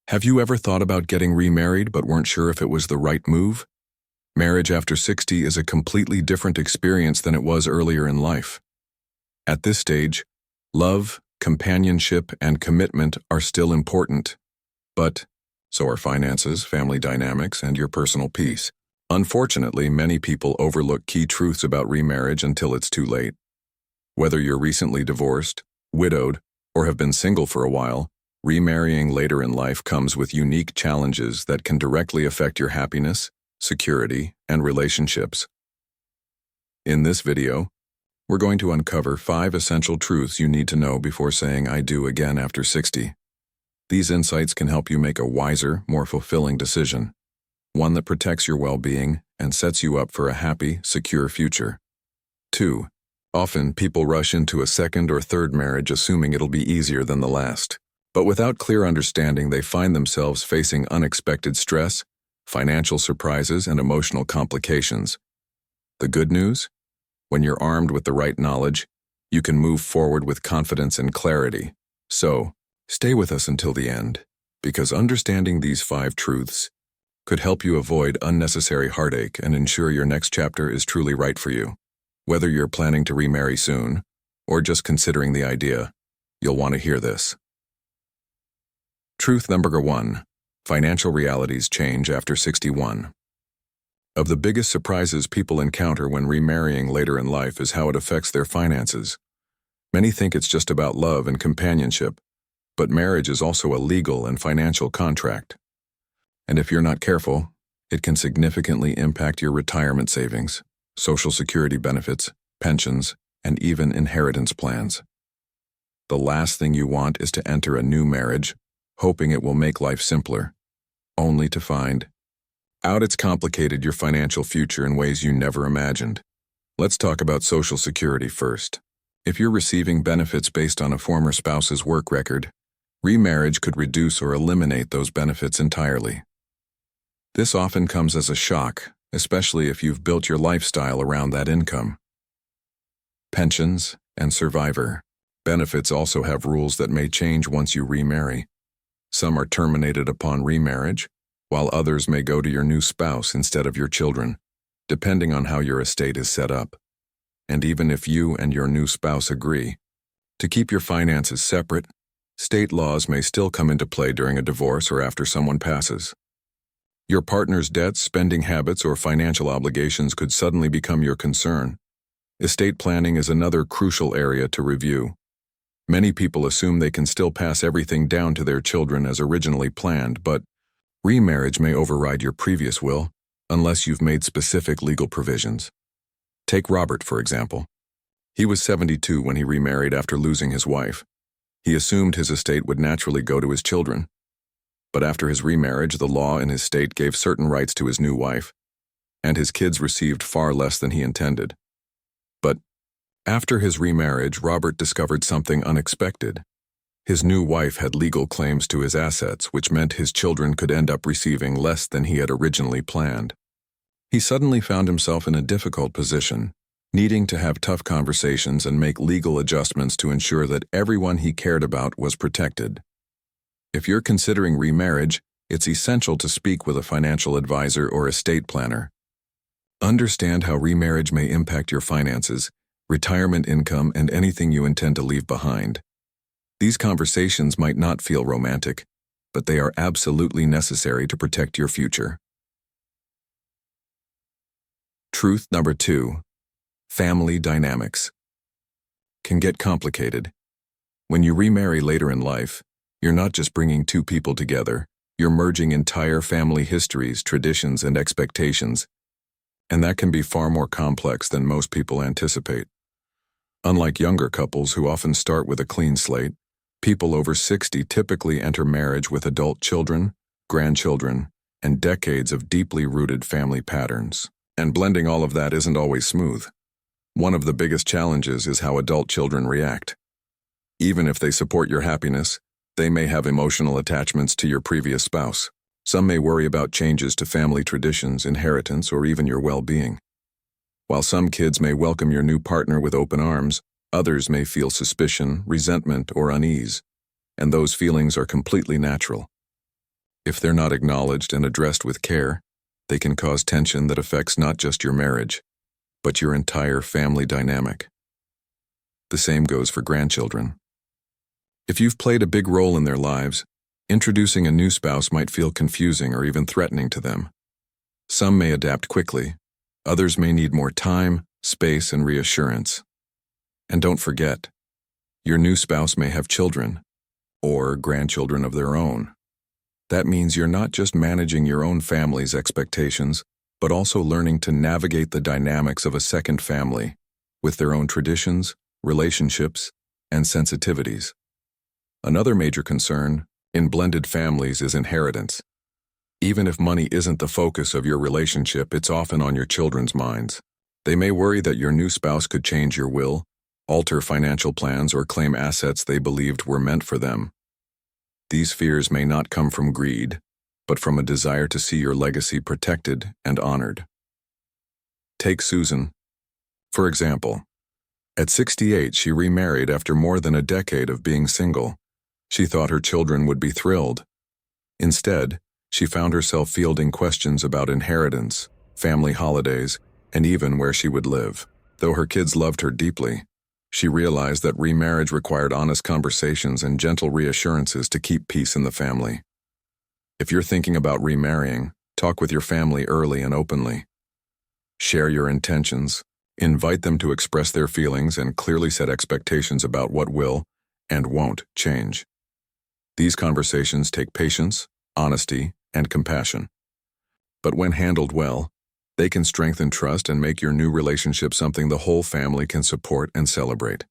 Have you ever thought about getting remarried but weren't sure if it was the right move? Marriage after 60 is a completely different experience than it was earlier in life. At this stage, love, companionship, and commitment are still important. But so are finances, family dynamics, and your personal peace. Unfortunately, many people overlook key truths about remarriage until it's too late. Whether you're recently divorced, widowed, or have been single for a while, remarrying later in life comes with unique challenges that can directly affect your happiness, security, and relationships. In this video, we're going to uncover 5 essential truths you need to know before saying "I do" again after 60. These insights can help you make a wiser, more fulfilling decision, one that protects your well-being and sets you up for a happy, secure future. 2. Often, people rush into a second or third marriage assuming it'll be easier than the last. But without clear understanding, they find themselves facing unexpected stress, financial surprises, and emotional complications. The good news? When you're armed with the right knowledge, you can move forward with confidence and clarity. So, stay with us until the end, because understanding these 5 truths could help you avoid unnecessary heartache and ensure your next chapter is truly right for you. Whether you're planning to remarry soon, or just considering the idea, you'll want to hear this. Truth number 1. Financial realities change after 61. Of the biggest surprises people encounter when remarrying later in life is how it affects their finances. Many think it's just about love and companionship, but marriage is also a legal and financial contract. And if you're not careful, it can significantly impact your retirement savings, Social Security benefits, pensions, and even inheritance plans. The last thing you want is to enter a new marriage hoping it will make life simpler, only to find out it's complicated your financial future in ways you never imagined. Let's talk about Social Security first. If you're receiving benefits based on a former spouse's work record, remarriage could reduce or eliminate those benefits entirely. This often comes as a shock, especially if you've built your lifestyle around that income. Pensions and survivor benefits also have rules that may change once you remarry. Some are terminated upon remarriage, while others may go to your new spouse instead of your children, depending on how your estate is set up. And even if you and your new spouse agree to keep your finances separate, state laws may still come into play during a divorce or after someone passes. Your partner's debts, spending habits, or financial obligations could suddenly become your concern. Estate planning is another crucial area to review. Many people assume they can still pass everything down to their children as originally planned, but remarriage may override your previous will unless you've made specific legal provisions. Take Robert, for example. He was 72 when he remarried after losing his wife. He assumed his estate would naturally go to his children. But after his remarriage, the law in his state gave certain rights to his new wife, and his kids received far less than he intended. But after his remarriage, Robert discovered something unexpected. His new wife had legal claims to his assets, which meant his children could end up receiving less than he had originally planned. He suddenly found himself in a difficult position, needing to have tough conversations and make legal adjustments to ensure that everyone he cared about was protected. If you're considering remarriage, it's essential to speak with a financial advisor or estate planner. Understand how remarriage may impact your finances, retirement income, and anything you intend to leave behind. These conversations might not feel romantic, but they are absolutely necessary to protect your future. Truth number 2. Family dynamics can get complicated. When you remarry later in life, you're not just bringing 2 people together, you're merging entire family histories, traditions, and expectations, and that can be far more complex than most people anticipate. Unlike younger couples who often start with a clean slate, people over 60 typically enter marriage with adult children, grandchildren, and decades of deeply rooted family patterns. And blending all of that isn't always smooth. One of the biggest challenges is how adult children react. Even if they support your happiness, they may have emotional attachments to your previous spouse. Some may worry about changes to family traditions, inheritance, or even your well-being. While some kids may welcome your new partner with open arms, others may feel suspicion, resentment, or unease, and those feelings are completely natural. If they're not acknowledged and addressed with care, they can cause tension that affects not just your marriage, but your entire family dynamic. The same goes for grandchildren. If you've played a big role in their lives, introducing a new spouse might feel confusing or even threatening to them. Some may adapt quickly, others may need more time, space, and reassurance. And don't forget, your new spouse may have children, or grandchildren of their own. That means you're not just managing your own family's expectations, but also learning to navigate the dynamics of a second family, with their own traditions, relationships, and sensitivities. Another major concern in blended families is inheritance. Even if money isn't the focus of your relationship, it's often on your children's minds. They may worry that your new spouse could change your will, alter financial plans, or claim assets they believed were meant for them. These fears may not come from greed, but from a desire to see your legacy protected and honored. Take Susan. For example, at 68, she remarried after more than a decade of being single. She thought her children would be thrilled. Instead, she found herself fielding questions about inheritance, family holidays, and even where she would live. Though her kids loved her deeply, she realized that remarriage required honest conversations and gentle reassurances to keep peace in the family. If you're thinking about remarrying, talk with your family early and openly. Share your intentions, invite them to express their feelings, and clearly set expectations about what will and won't change. These conversations take patience, honesty, and compassion. But when handled well, they can strengthen trust and make your new relationship something the whole family can support and celebrate.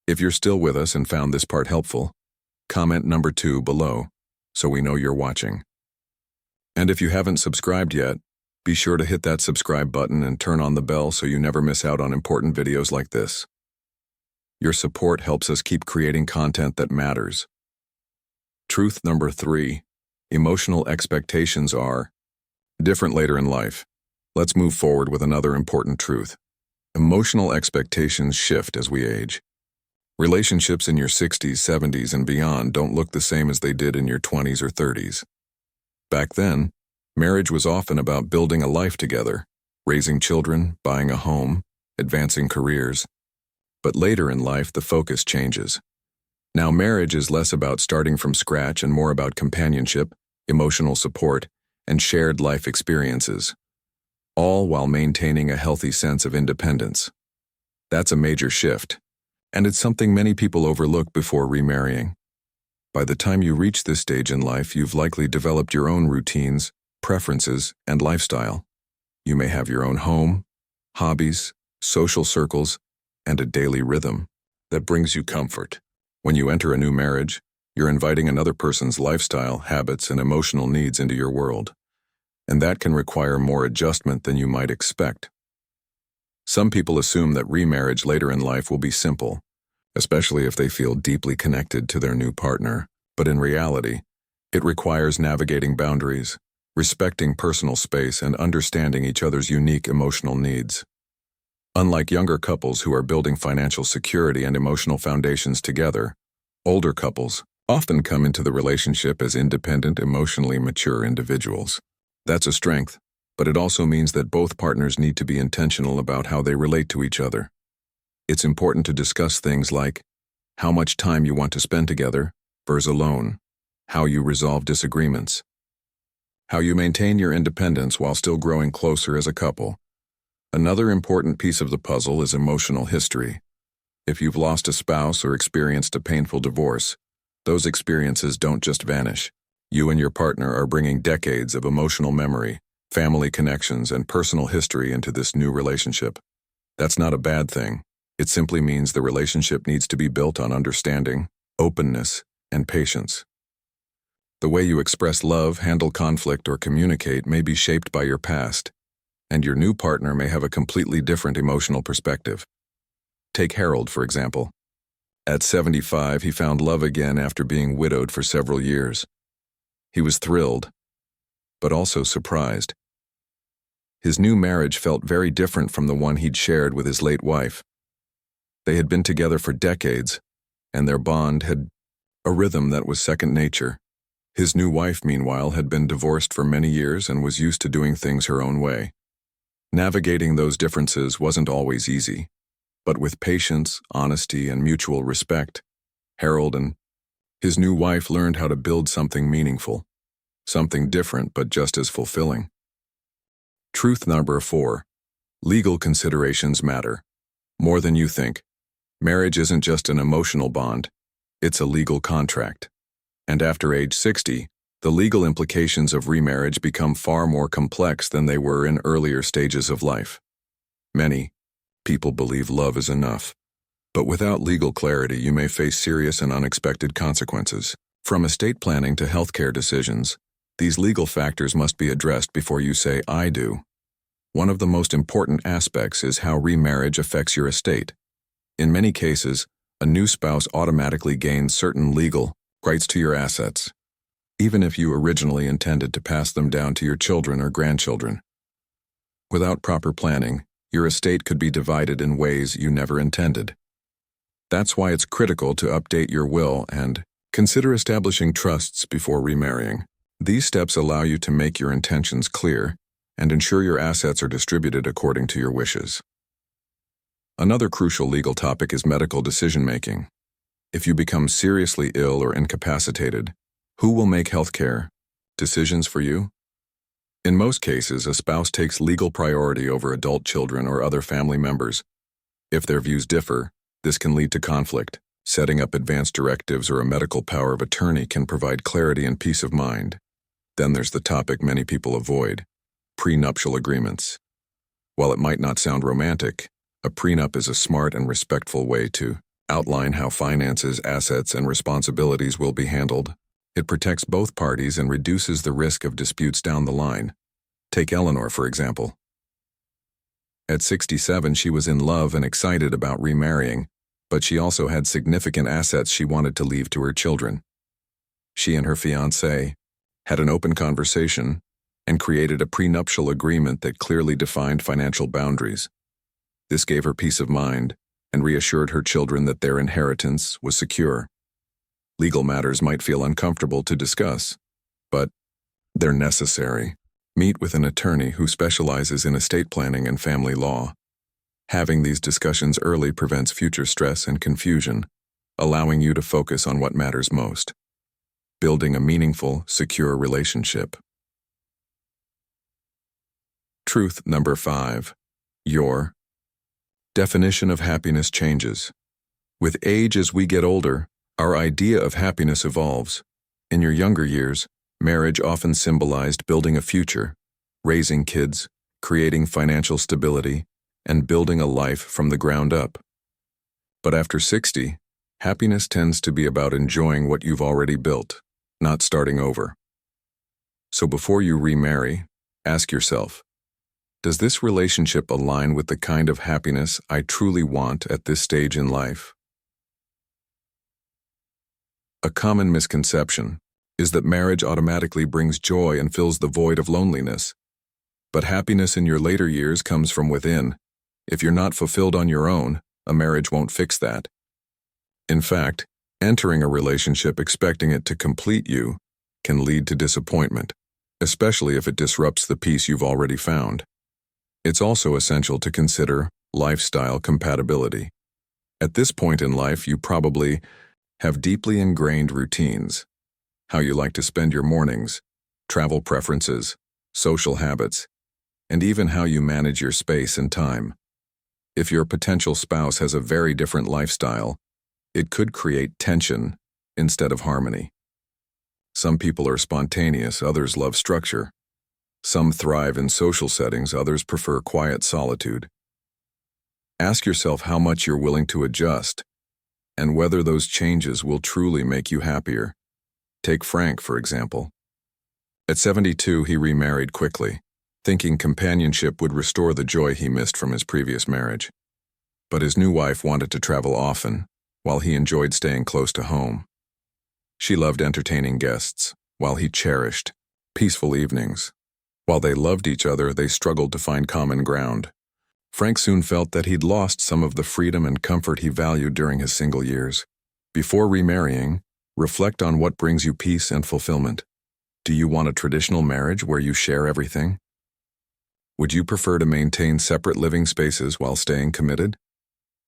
If you're still with us and found this part helpful, comment number 2 below so we know you're watching. And if you haven't subscribed yet, be sure to hit that subscribe button and turn on the bell so you never miss out on important videos like this. Your support helps us keep creating content that matters. Truth number 3. Emotional expectations are different later in life. Let's move forward with another important truth. Emotional expectations shift as we age. Relationships in your 60s, 70s, and beyond don't look the same as they did in your 20s or 30s. Back then, marriage was often about building a life together, raising children, buying a home, advancing careers. But later in life, the focus changes. Now marriage is less about starting from scratch and more about companionship, emotional support, and shared life experiences, all while maintaining a healthy sense of independence. That's a major shift, and it's something many people overlook before remarrying. By the time you reach this stage in life, you've likely developed your own routines, preferences, and lifestyle. You may have your own home, hobbies, social circles, and a daily rhythm that brings you comfort. When you enter a new marriage, you're inviting another person's lifestyle, habits, and emotional needs into your world, and that can require more adjustment than you might expect. Some people assume that remarriage later in life will be simple, especially if they feel deeply connected to their new partner, but in reality, it requires navigating boundaries, respecting personal space, and understanding each other's unique emotional needs. Unlike younger couples who are building financial security and emotional foundations together, older couples often come into the relationship as independent, emotionally mature individuals. That's a strength, but it also means that both partners need to be intentional about how they relate to each other. It's important to discuss things like how much time you want to spend together versus alone, how you resolve disagreements, how you maintain your independence while still growing closer as a couple. Another important piece of the puzzle is emotional history. If you've lost a spouse or experienced a painful divorce, those experiences don't just vanish. You and your partner are bringing decades of emotional memory, family connections, and personal history into this new relationship. That's not a bad thing. It simply means the relationship needs to be built on understanding, openness, and patience. The way you express love, handle conflict, or communicate may be shaped by your past, and your new partner may have a completely different emotional perspective. Take Harold, for example. At 75, he found love again after being widowed for several years. He was thrilled, but also surprised. His new marriage felt very different from the one he'd shared with his late wife. They had been together for decades, and their bond had a rhythm that was second nature. His new wife, meanwhile, had been divorced for many years and was used to doing things her own way. Navigating those differences wasn't always easy, but with patience, honesty, and mutual respect, Harold and his new wife learned how to build something meaningful, something different but just as fulfilling. Truth number 4. Legal considerations matter. More than you think. Marriage isn't just an emotional bond, it's a legal contract. And after age 60, the legal implications of remarriage become far more complex than they were in earlier stages of life. Many people believe love is enough, but without legal clarity, you may face serious and unexpected consequences. From estate planning to healthcare decisions, these legal factors must be addressed before you say, "I do." One of the most important aspects is how remarriage affects your estate. In many cases, a new spouse automatically gains certain legal rights to your assets, even if you originally intended to pass them down to your children or grandchildren. Without proper planning, your estate could be divided in ways you never intended. That's why it's critical to update your will and consider establishing trusts before remarrying. These steps allow you to make your intentions clear and ensure your assets are distributed according to your wishes. Another crucial legal topic is medical decision-making. If you become seriously ill or incapacitated, who will make healthcare decisions for you? In most cases, a spouse takes legal priority over adult children or other family members. If their views differ, this can lead to conflict. Setting up advance directives or a medical power of attorney can provide clarity and peace of mind. Then there's the topic many people avoid: prenuptial agreements. While it might not sound romantic, a prenup is a smart and respectful way to outline how finances, assets, and responsibilities will be handled. It protects both parties and reduces the risk of disputes down the line. Take Eleanor, for example. At 67, she was in love and excited about remarrying, but she also had significant assets she wanted to leave to her children. She and her fiancé had an open conversation and created a prenuptial agreement that clearly defined financial boundaries. This gave her peace of mind and reassured her children that their inheritance was secure. Legal matters might feel uncomfortable to discuss, but they're necessary. Meet with an attorney who specializes in estate planning and family law. Having these discussions early prevents future stress and confusion, allowing you to focus on what matters most: building a meaningful, secure relationship. Truth number 5. Your definition of happiness changes. With age, as we get older, our idea of happiness evolves. In your younger years, marriage often symbolized building a future, raising kids, creating financial stability, and building a life from the ground up. But after 60, happiness tends to be about enjoying what you've already built, not starting over. So before you remarry, ask yourself, does this relationship align with the kind of happiness I truly want at this stage in life? A common misconception is that marriage automatically brings joy and fills the void of loneliness. But happiness in your later years comes from within. If you're not fulfilled on your own, a marriage won't fix that. In fact, entering a relationship expecting it to complete you can lead to disappointment, especially if it disrupts the peace you've already found. It's also essential to consider lifestyle compatibility. At this point in life, you probably have deeply ingrained routines: how you like to spend your mornings, travel preferences, social habits, and even how you manage your space and time. If your potential spouse has a very different lifestyle, it could create tension instead of harmony. Some people are spontaneous, others love structure. Some thrive in social settings, others prefer quiet solitude. Ask yourself how much you're willing to adjust and whether those changes will truly make you happier. Take Frank, for example. At 72, he remarried quickly, thinking companionship would restore the joy he missed from his previous marriage. But his new wife wanted to travel often, while he enjoyed staying close to home. She loved entertaining guests, while he cherished peaceful evenings. While they loved each other, they struggled to find common ground. Frank soon felt that he'd lost some of the freedom and comfort he valued during his single years. Before remarrying, Reflect on what brings you peace and fulfillment. Do you want a traditional marriage where you share everything? Would you prefer to maintain separate living spaces while staying committed?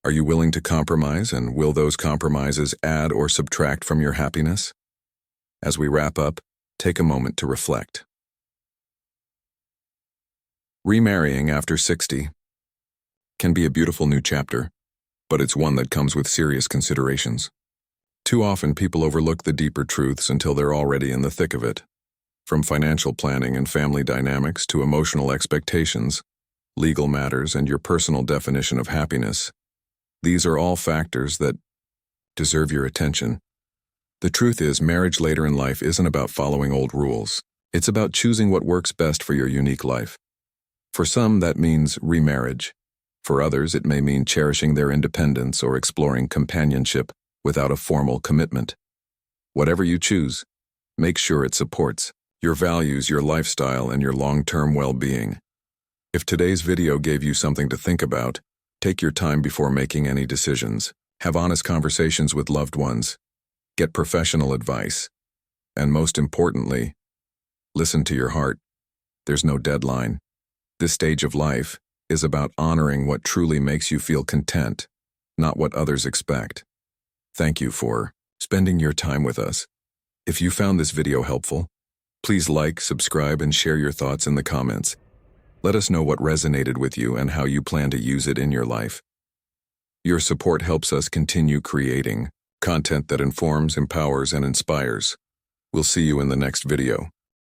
Are you willing to compromise, and will those compromises add or subtract from your happiness? As we wrap up, take a moment to reflect. Remarrying after 60 can be a beautiful new chapter, but it's one that comes with serious considerations. Too often people overlook the deeper truths until they're already in the thick of it. From financial planning and family dynamics to emotional expectations, legal matters, and your personal definition of happiness, these are all factors that deserve your attention. The truth is, marriage later in life isn't about following old rules. It's about choosing what works best for your unique life. For some, that means remarriage. For others, it may mean cherishing their independence or exploring companionship without a formal commitment. Whatever you choose, make sure it supports your values, your lifestyle, and your long-term well-being. If today's video gave you something to think about, take your time before making any decisions. Have honest conversations with loved ones. Get professional advice. And most importantly, listen to your heart. There's no deadline. This stage of life is about honoring what truly makes you feel content, not what others expect. Thank you for spending your time with us. If you found this video helpful, please like, subscribe, and share your thoughts in the comments. Let us know what resonated with you and how you plan to use it in your life. Your support helps us continue creating content that informs, empowers, and inspires. We'll see you in the next video.